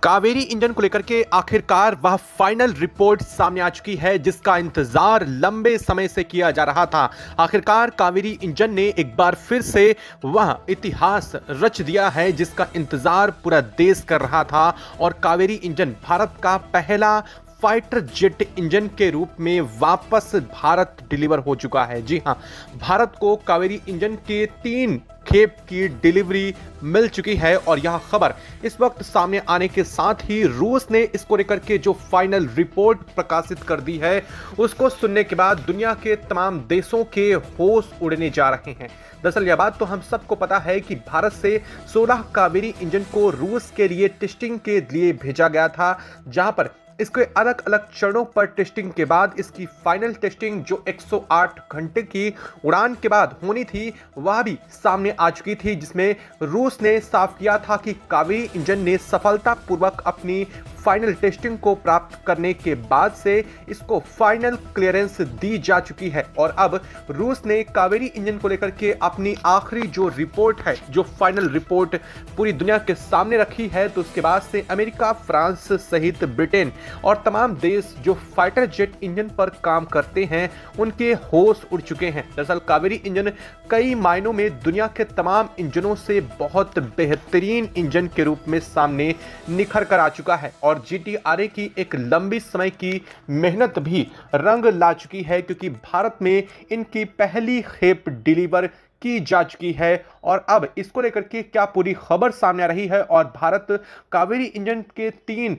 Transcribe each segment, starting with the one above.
Kaveri engine को लेकर के आखिरकार वह फाइनल रिपोर्ट सामने आ चुकी है जिसका इंतजार लंबे समय से किया जा रहा था। आखिरकार कावेरी इंजन ने एक बार फिर से वह इतिहास रच दिया है जिसका इंतजार पूरा देश कर रहा था और कावेरी इंजन भारत का पहला फाइटर जेट इंजन के रूप में वापस भारत डिलीवर हो चुका है। जी हां, भारत को कावेरी इंजन के 3 खेप की डिलीवरी मिल चुकी है और यह खबर इस वक्त सामने आने के साथ ही रूस ने इसको लेकर के जो फाइनल रिपोर्ट प्रकाशित कर दी है उसको सुनने के बाद दुनिया के तमाम देशों के होश उड़ने जा रहे हैं। दरअसल यह बात तो हम सबको पता है कि भारत से 16 कावेरी इंजन को रूस के लिए टेस्टिंग के लिए भेजा गया था, जहां पर इसके अलग अलग चरणों पर टेस्टिंग के बाद इसकी फाइनल टेस्टिंग जो 108 घंटे की उड़ान के बाद होनी थी वह भी सामने आ चुकी थी, जिसमें रूस ने साफ किया था कि कावेरी इंजन ने सफलतापूर्वक अपनी फाइनल टेस्टिंग को प्राप्त करने के बाद से इसको फाइनल क्लियरेंस दी जा चुकी है। और अब रूस ने कावेरी इंजन को लेकर के अपनी आखिरी जो रिपोर्ट है, जो फाइनल रिपोर्ट पूरी दुनिया के सामने रखी है, तो उसके बाद से अमेरिका, फ्रांस सहित ब्रिटेन और तमाम देश जो फाइटर जेट इंजन पर काम करते हैं उनके होश उड़ चुके हैं। दरअसल कावेरी इंजन कई मायनों में दुनिया के तमाम इंजनों से बहुत बेहतरीन इंजन के रूप में सामने निखर कर आ चुका है और जीटीआरए की एक लंबी समय की मेहनत भी रंग ला चुकी है, क्योंकि भारत में इनकी पहली खेप डिलीवर की जा चुकी है। और अब इसको लेकर के क्या पूरी खबर सामने आ रही है और भारत कावेरी इंजन के 3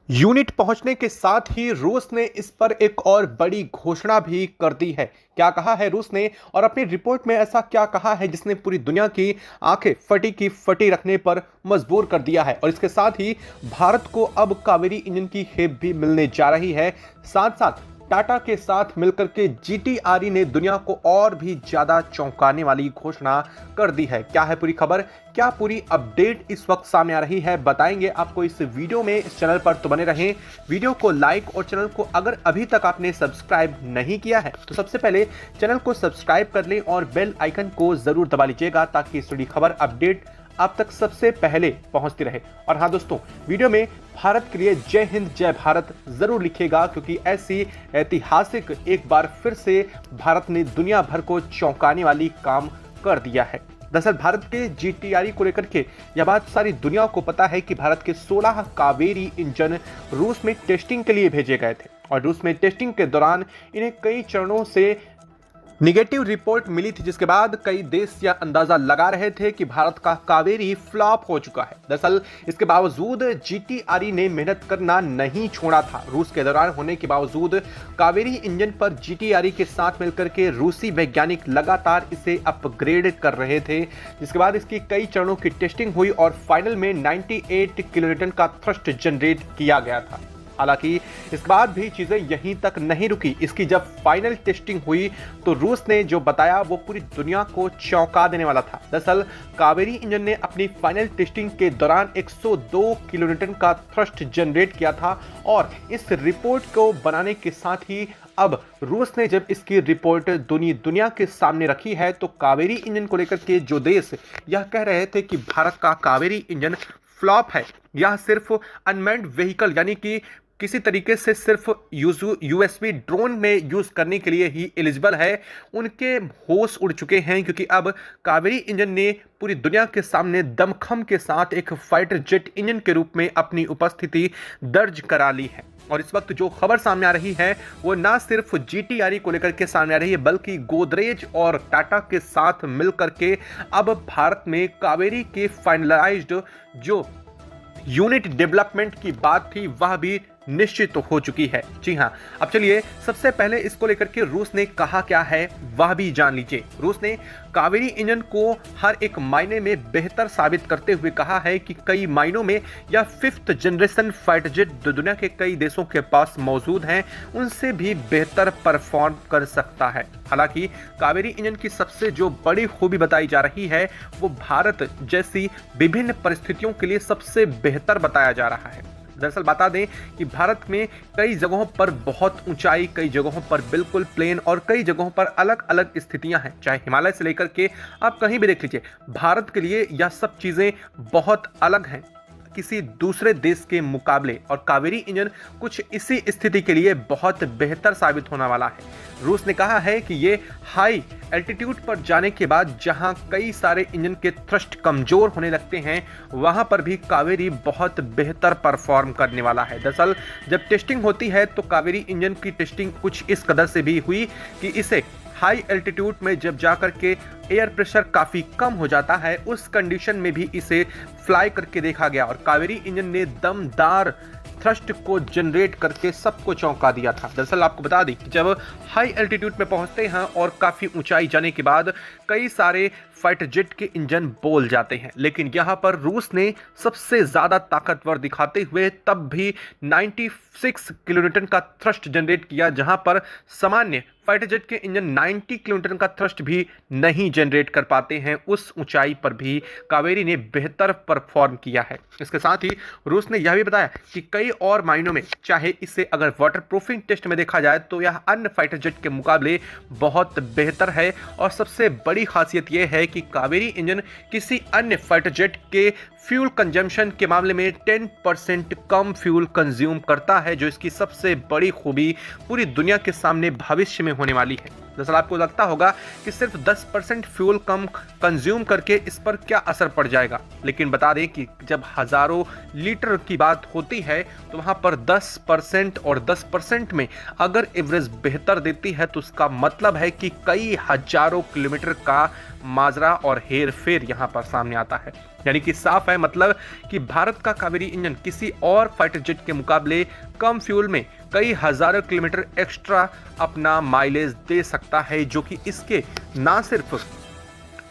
यूनिट पहुंचने के साथ ही रूस ने इस पर एक और बड़ी घोषणा भी कर दी है। क्या कहा है रूस ने और अपनी रिपोर्ट में ऐसा क्या कहा है जिसने पूरी दुनिया की आंखें फटी की फटी रखने पर मजबूर कर दिया है। और इसके साथ ही भारत को अब कावेरी इंजन की खेप भी मिलने जा रही है। साथ साथ टाटा के साथ मिलकर के जीटीआरई ने दुनिया को और भी ज्यादा चौंकाने वाली घोषणा कर दी है। क्या है पूरी खबर, क्या पूरी अपडेट इस वक्त सामने आ रही है, बताएंगे आपको इस वीडियो में। इस चैनल पर तो बने रहें, वीडियो को लाइक और चैनल को अगर अभी तक आपने सब्सक्राइब नहीं किया है तो सबसे पहले चैनल को सब्सक्राइब कर लें और बेल आइकन को जरूर दबा लीजिएगा ताकि इस बड़ी खबर अपडेट आप तक सबसे पहले पहुंचती रहे। और हाँ दोस्तों, वीडियो में भारत के लिए जय हिंद जय भारत जरूर लिखिएगा, क्योंकि ऐसी ऐतिहासिक एक बार फिर से भारत ने दुनिया भर को चौंकाने वाली काम कर दिया है। दरअसल भारत के जीटीआरई को लेकर के यह बात सारी दुनिया को पता है कि भारत के 16 कावेरी इंजन रूस में टेस्टिंग के लिए भेजे गए थे और रूस में टेस्टिंग के दौरान इन्हें कई चरणों से निगेटिव रिपोर्ट मिली थी, जिसके बाद कई देश यह अंदाजा लगा रहे थे कि भारत का कावेरी फ्लॉप हो चुका है। दरअसल इसके बावजूद जीटीआरई ने मेहनत करना नहीं छोड़ा था। रूस के दौरान होने के बावजूद कावेरी इंजन पर जीटीआरई के साथ मिलकर के रूसी वैज्ञानिक लगातार इसे अपग्रेड कर रहे थे, जिसके बाद इसकी कई चरणों की टेस्टिंग हुई और फाइनल में 98 किलोन्यूटन का थ्रस्ट जनरेट किया गया था। हालांकि इस बार भी चीजें यहीं तक नहीं रुकी। इसकी जब फाइनल टेस्टिंग हुई तो रूस ने जो बताया वो पूरी दुनिया को चौंका देने वाला था। दरअसल कावेरी इंजन ने अपनी फाइनल टेस्टिंग के दौरान 102 किलोन्यूटन का थ्रस्ट जनरेट किया था और इस रिपोर्ट को बनाने के साथ ही अब रूस ने जब इसकी रिपोर्ट दुनिया के सामने रखी है तो कावेरी इंजन को लेकर के जो देश यह कह रहे थे कि भारत का कावेरी इंजन फ्लॉप है, यह सिर्फ अनमैन्ड व्हीकल यानी कि किसी तरीके से सिर्फ यूएसवी ड्रोन में यूज करने के लिए ही एलिजिबल है, उनके होश उड़ चुके हैं, क्योंकि अब कावेरी इंजन ने पूरी दुनिया के सामने दमखम के साथ एक फाइटर जेट इंजन के रूप में अपनी उपस्थिति दर्ज करा ली है। और इस वक्त जो खबर सामने आ रही है वो ना सिर्फ जीटीआरई को लेकर के सामने आ रही है, बल्कि गोदरेज और टाटा के साथ मिलकर के अब भारत में कावेरी के फाइनलाइज्ड जो यूनिट डेवलपमेंट की बात थी वह भी निश्चित हो चुकी है। जी हां, अब चलिए सबसे पहले इसको लेकर के रूस ने कहा क्या है वह भी जान लीजिए। रूस ने कावेरी इंजन को हर एक मायने में बेहतर साबित करते हुए कहा है कि कई मायनों में यह 5th जनरेशन फाइटर जेट जो दुनिया के कई देशों के पास मौजूद हैं उनसे भी बेहतर परफॉर्म कर सकता है। हालांकि कावेरी इंजन की सबसे जो बड़ी खूबी बताई जा रही है वो भारत जैसी विभिन्न परिस्थितियों के लिए सबसे बेहतर बताया जा रहा है। दरअसल बता दें कि भारत में कई जगहों पर बहुत ऊंचाई, कई जगहों पर बिल्कुल प्लेन और कई जगहों पर अलग अलग स्थितियां हैं। चाहे हिमालय से लेकर के आप कहीं भी देख लीजिए, भारत के लिए यह सब चीजें बहुत अलग हैं। किसी दूसरे देश के मुकाबले, और कावेरी इंजन कुछ इसी स्थिति के लिए बहुत बेहतर साबित होने वाला है। रूस ने कहा है कि ये हाई एल्टीट्यूड पर जाने के बाद जहां कई सारे इंजन के थ्रस्ट कमजोर होने लगते हैं, वहां पर भी कावेरी बहुत बेहतर परफॉर्म करने वाला है। दरअसल जब टेस्टिंग होती है तो कावेरी इंजन की टेस्टिंग कुछ इस कदर से भी हुई कि इसे हाई एल्टीट्यूड में जब जाकर के एयर प्रेशर काफी कम हो जाता है, उस कंडीशन में भी इसे फ्लाई करके देखा गया और कावेरी इंजन ने दमदार थ्रस्ट को जनरेट करके सबको चौंका दिया था। दरअसल आपको बता दें कि जब हाई एल्टीट्यूड में पहुंचते हैं और काफी ऊंचाई जाने के बाद कई सारे फाइटर जेट के इंजन बोल जाते हैं, लेकिन यहां पर रूस ने सबसे ज्यादा ताकतवर दिखाते हुए तब भी 96 किलोन्यूटन का थ्रस्ट जनरेट किया, जहां पर सामान्य फाइटर जेट के इंजन 90 किलोमीटर का थ्रस्ट भी नहीं जनरेट कर पाते हैं। उस ऊंचाई पर भी कावेरी ने बेहतर परफॉर्म किया है। इसके साथ ही रूस ने यह भी बताया कि कई और मायनों में, चाहे इसे अगर वाटरप्रूफिंग टेस्ट में देखा जाए तो यह अन्य फाइटर जेट के मुकाबले बहुत बेहतर है, और सबसे बड़ी खासियत यह है कि कावेरी इंजन किसी अन्य फाइटर जेट के फ्यूल कंजम्पशन के मामले में 10% कम फ्यूल कंज्यूम करता है, जो इसकी सबसे बड़ी खूबी पूरी दुनिया के सामने भविष्य में होने वाली है। दरअसल आपको लगता होगा कि सिर्फ 10% फ्यूल कम कंज्यूम करके इस पर क्या असर पड़ जाएगा, लेकिन बता दें कि जब हजारों लीटर की बात होती है तो वहां पर 10% और 10% में अगर एवरेज बेहतर देती है तो उसका मतलब है कि कई हजारों किलोमीटर का माजरा और हेर फेर यहां पर सामने आता है। यानी कि साफ है मतलब कि भारत का कावेरी इंजन किसी और फाइटर जेट के मुकाबले कम फ्यूल में कई हजारों किलोमीटर एक्स्ट्रा अपना माइलेज दे सकता है, जो कि इसके ना सिर्फ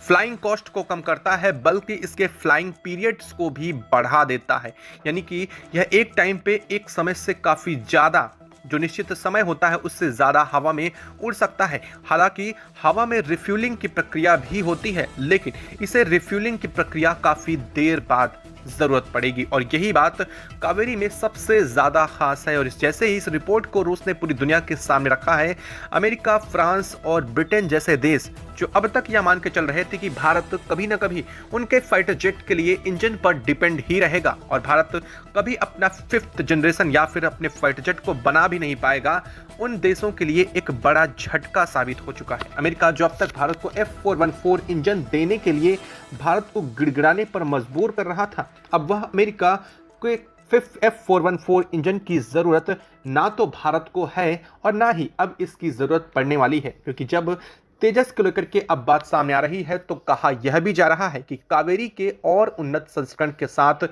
फ्लाइंग कॉस्ट को कम करता है बल्कि इसके फ्लाइंग पीरियड्स को भी बढ़ा देता है। यानी कि यह एक टाइम पे एक समय से काफी ज्यादा, जो निश्चित समय होता है उससे ज्यादा हवा में उड़ सकता है। हालांकि हवा में रिफ्यूलिंग की प्रक्रिया भी होती है, लेकिन इसे रिफ्यूलिंग की प्रक्रिया काफी देर बाद जरूरत पड़ेगी, और यही बात कावेरी में सबसे ज्यादा खास है। और जैसे ही इस रिपोर्ट को रूस ने पूरी दुनिया के सामने रखा है, अमेरिका, फ्रांस और ब्रिटेन जैसे देश जो अब तक यह मान के चल रहे थे कि भारत कभी ना कभी उनके फाइटर जेट के लिए इंजन पर डिपेंड ही रहेगा और भारत कभी अपना 5th जनरेशन या फिर अपने फाइटर जेट को बना भी नहीं पाएगा, उन देशों के लिए एक बड़ा झटका साबित हो चुका है। अमेरिका जो अब तक भारत को F414 इंजन देने के लिए भारत को गिड़गिड़ाने पर मजबूर कर रहा था, अब वह अमेरिका को एक F414 इंजन की जरूरत ना तो भारत को है और ना ही अब इसकी जरूरत पड़ने वाली है, क्योंकि जब तेजस को लेकर के अब बात सामने आ रही है तो कहा यह भी जा रहा है कि कावेरी के और उन्नत संस्करण के साथ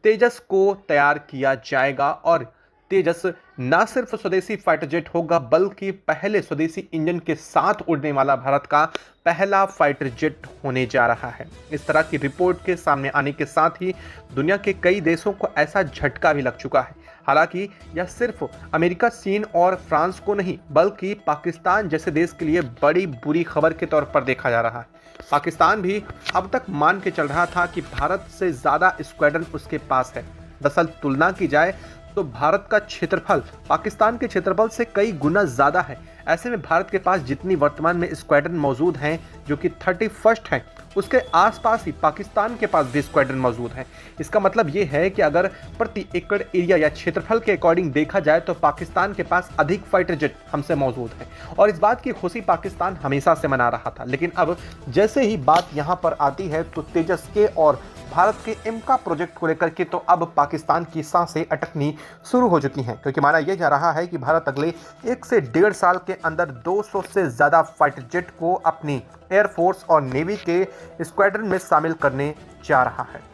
तेजस को तैयार किया जाएगा, और तेजस न सिर्फ स्वदेशी फाइटर जेट होगा बल्कि पहले स्वदेशी इंजन के साथ उड़ने वाला भारत का पहला फाइटर जेट होने जा रहा है। इस तरह की रिपोर्ट के सामने आने के साथ ही दुनिया के कई देशों को ऐसा झटका भी लग चुका है। हालांकि यह सिर्फ अमेरिका, चीन और फ्रांस को नहीं बल्कि पाकिस्तान जैसे देश के लिए बड़ी बुरी खबर के तौर पर देखा जा रहा है। पाकिस्तान भी अब तक मान के चल रहा था कि भारत से ज्यादा स्क्वाड्रन उसके पास है। दरअसल तुलना की जाए तो भारत का क्षेत्रफल पाकिस्तान के क्षेत्रफल से कई गुना ज्यादा है। ऐसे में भारत के पास जितनी वर्तमान में स्क्वाड्रन मौजूद हैं, जो कि 31st है, उसके आसपास ही पाकिस्तान के पास भी स्क्वाड्रन मौजूद है। इसका मतलब ये है कि अगर प्रति एकड़ एरिया या क्षेत्रफल के अकॉर्डिंग देखा जाए तो पाकिस्तान के पास अधिक फाइटर जेट हमसे मौजूद है, और इस बात की खुशी पाकिस्तान हमेशा से मना रहा था। लेकिन अब जैसे ही बात यहाँ पर आती है तो तेजस के और भारत के इम्का प्रोजेक्ट को लेकर के तो अब पाकिस्तान की सांसें अटकनी शुरू हो चुकी हैं, क्योंकि माना यह जा रहा है कि भारत अगले 1 से 1.5 साल के अंदर 200 से ज़्यादा फाइटर जेट को अपनी एयरफोर्स और नेवी के स्क्वाड्रन में शामिल करने जा रहा है।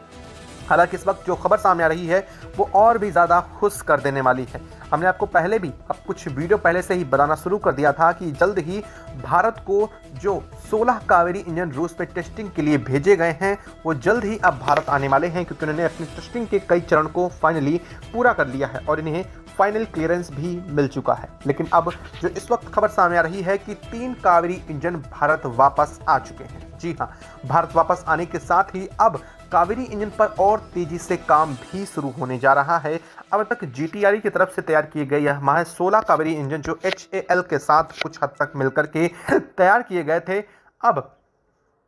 हालांकि इस वक्त जो खबर सामने आ रही है वो और भी ज़्यादा खुश कर देने वाली है। हमने आपको पहले भी अब कुछ वीडियो पहले से ही बताना शुरू कर दिया था कि जल्द ही भारत को जो 16 कावेरी इंजन रूस में टेस्टिंग के लिए भेजे गए हैं वो जल्द ही अब भारत आने वाले हैं, क्योंकि उन्होंने अपनी टेस्टिंग के कई चरण को फाइनली पूरा कर लिया है और इन्हें फाइनल क्लियरेंस भी मिल चुका है। लेकिन अब जो इस वक्त खबर सामने आ रही है कि 3 कावेरी इंजन भारत वापस आ चुके हैं। जी हाँ, भारत वापस आने के साथ ही अब कावेरी इंजन पर और तेजी से काम भी शुरू होने जा रहा है। अब तक GTRE की तरफ से तैयार किए गए यह महज 16 कावेरी इंजन जो HAL के साथ कुछ हद तक मिलकर के तैयार किए गए थे, अब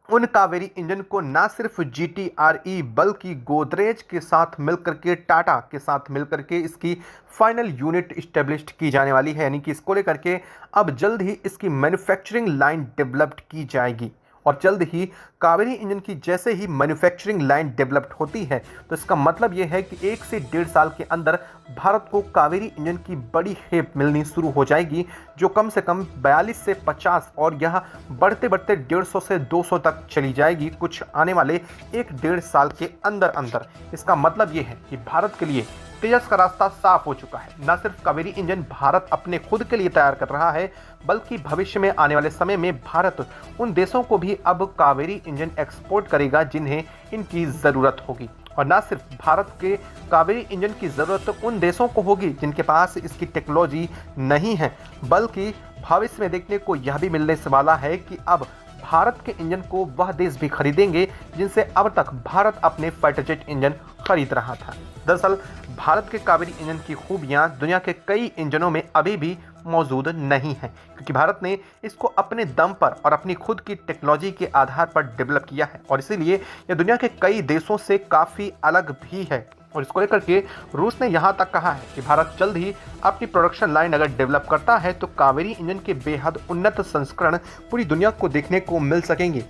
उन कावेरी इंजन को ना सिर्फ GTRE बल्कि गोदरेज के साथ मिलकर के, टाटा के साथ मिलकर के इसकी फाइनल यूनिट इस्टेब्लिश्ड की जाने वाली है। यानी कि इसको लेकर के अब जल्द ही इसकी मैन्युफैक्चरिंग लाइन डेवलप्ड की जाएगी। और जल्द ही कावेरी इंजन की जैसे ही मैन्युफैक्चरिंग लाइन डेवलप्ड होती है तो इसका मतलब यह है कि 1 से 1.5 साल के अंदर भारत को कावेरी इंजन की बड़ी खेप मिलनी शुरू हो जाएगी, जो कम से कम 42 से 50 और यह बढ़ते बढ़ते 150 से 200 तक चली जाएगी कुछ आने वाले 1-1.5 साल के अंदर अंदर। इसका मतलब यह है कि भारत के लिए तेजस का रास्ता साफ हो चुका है। न सिर्फ कावेरी इंजन भारत अपने खुद के लिए तैयार कर रहा है, बल्कि भविष्य में आने वाले समय में भारत उन देशों को भी अब कावेरी इंजन एक्सपोर्ट करेगा जिन्हें इनकी ज़रूरत होगी। और न सिर्फ भारत के कावेरी इंजन की ज़रूरत उन देशों को होगी जिनके पास इसकी टेक्नोलॉजी नहीं है, बल्कि भविष्य में देखने को यह भी मिलने से वाला है कि अब भारत के इंजन को वह देश भी खरीदेंगे जिनसे अब तक भारत अपने फाइटर जेट इंजन खरीद रहा था। दरअसल भारत के कावेरी इंजन की खूबियां दुनिया के कई इंजनों में अभी भी मौजूद नहीं है, क्योंकि भारत ने इसको अपने दम पर और अपनी खुद की टेक्नोलॉजी के आधार पर डेवलप किया है और इसीलिए यह दुनिया के कई देशों से काफ़ी अलग भी है। और इसको लेकर के रूस ने यहाँ तक कहा है कि भारत जल्द ही अपनी प्रोडक्शन लाइन अगर डेवलप करता है तो कावेरी इंजन के बेहद उन्नत संस्करण पूरी दुनिया को देखने को मिल सकेंगे।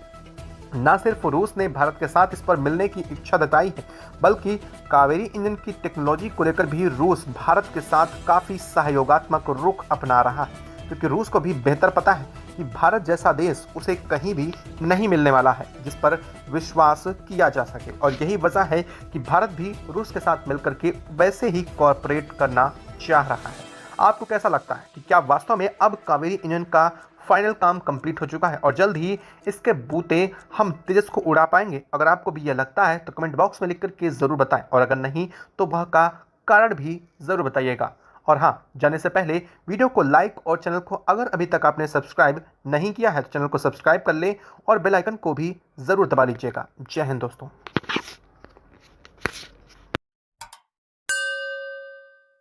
न सिर्फ रूस ने भारत के साथ इस पर मिलने की इच्छा जताई है, बल्कि कावेरी इंजन की टेक्नोलॉजी को लेकर भी रूस भारत के साथ काफ़ी सहयोगात्मक रुख अपना रहा है, क्योंकि रूस को भी बेहतर पता है कि भारत जैसा देश उसे कहीं भी नहीं मिलने वाला है जिस पर विश्वास किया जा सके। और यही वजह है कि भारत भी रूस के साथ मिलकर के वैसे ही कॉर्पोरेट करना चाह रहा है। आपको कैसा लगता है कि क्या वास्तव में अब कावेरी इंजन का फाइनल काम कंप्लीट हो चुका है और जल्द ही इसके बूते हम तेजस को उड़ा पाएंगे? अगर आपको भी यह लगता है तो कमेंट बॉक्स में लिख करके ज़रूर बताएं, और अगर नहीं तो वह का कारण भी ज़रूर बताइएगा। और हाँ, जाने से पहले वीडियो को लाइक और चैनल को अगर अभी तक आपने सब्सक्राइब नहीं किया है तो चैनल को सब्सक्राइब कर लें और बेल आइकन को भी ज़रूर दबा लीजिएगा। जय हिंद दोस्तों।